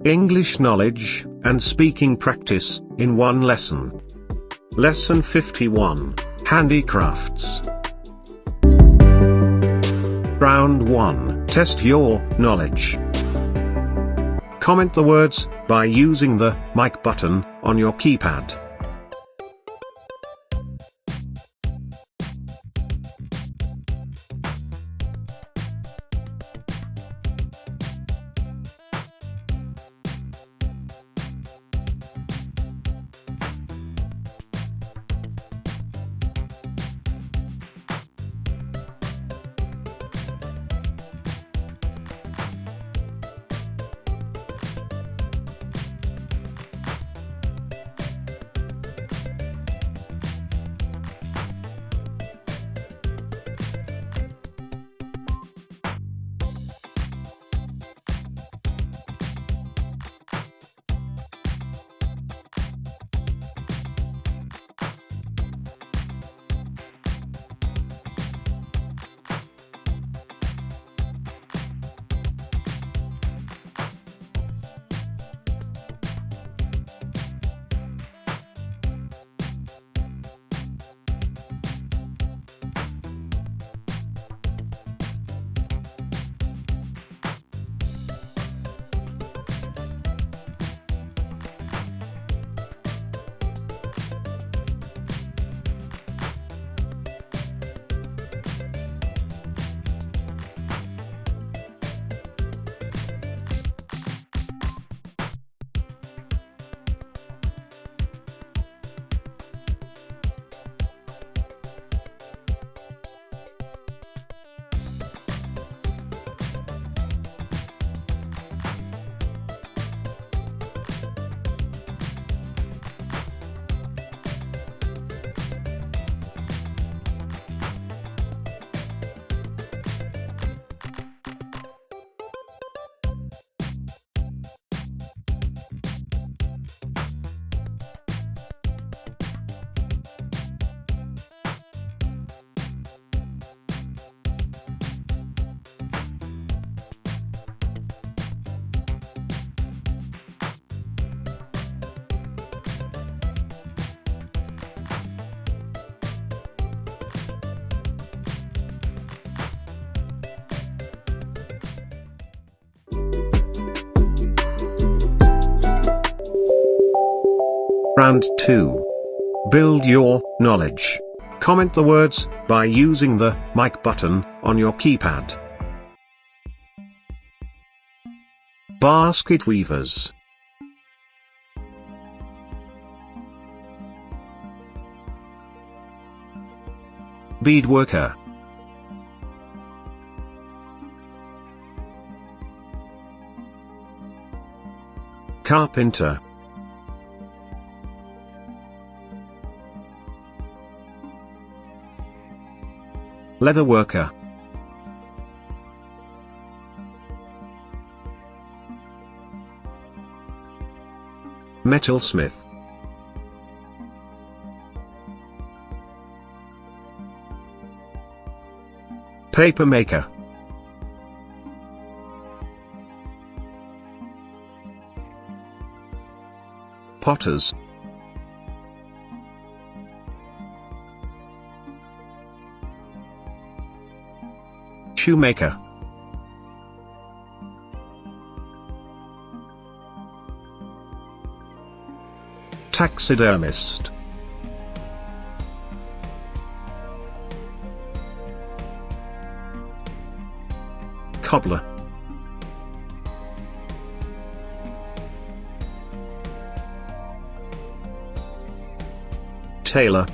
English knowledge and speaking practice in one lesson. Lesson 51, Handicrafts. Round 1, Test your knowledge. Comment the words by using the mic button on your keypad. Round 2. Build your knowledge. Comment the words by using the mic button on your keypad. Basket weavers. Bead worker. Carpenter. Leather worker. Metalsmith. Paper maker. Potters. Shoemaker. Taxidermist. Cobbler. Tailor.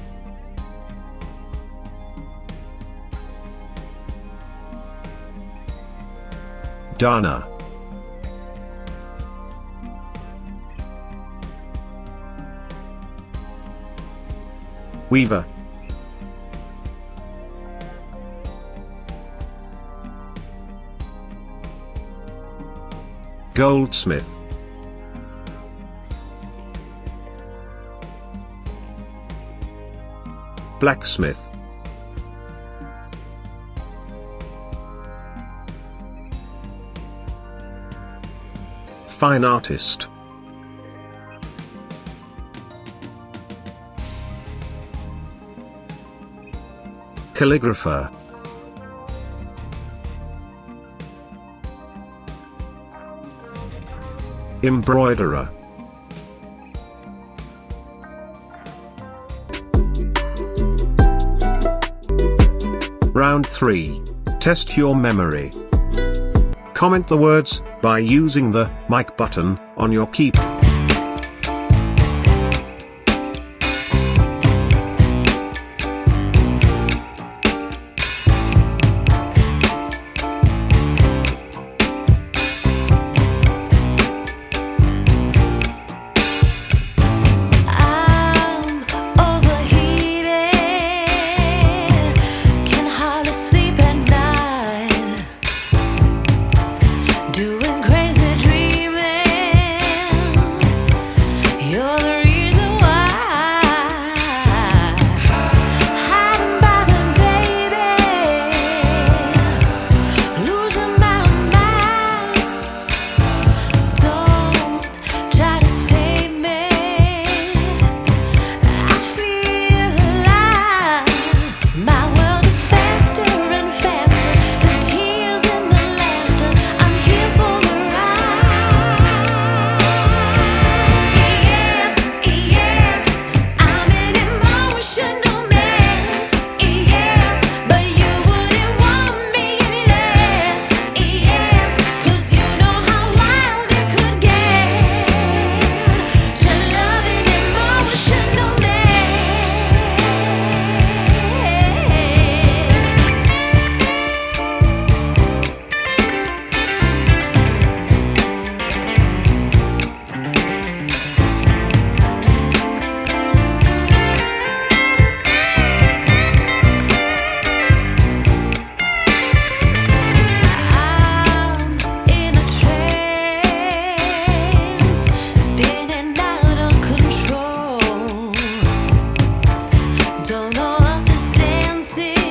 Darner. Weaver. Goldsmith. Blacksmith. Fine artist. Calligrapher. Embroiderer. Round 3. Test your memory. Comment the words by using the mic button on your keyboard.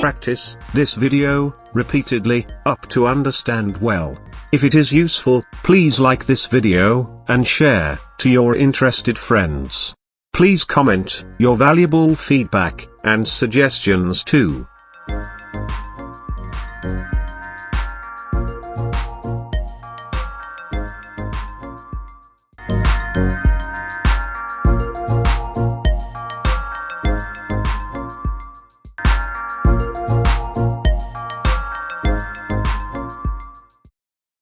Practice this video repeatedly up to understand well. If it is useful, please like this video and share to your interested friends. Please comment your valuable feedback and suggestions too.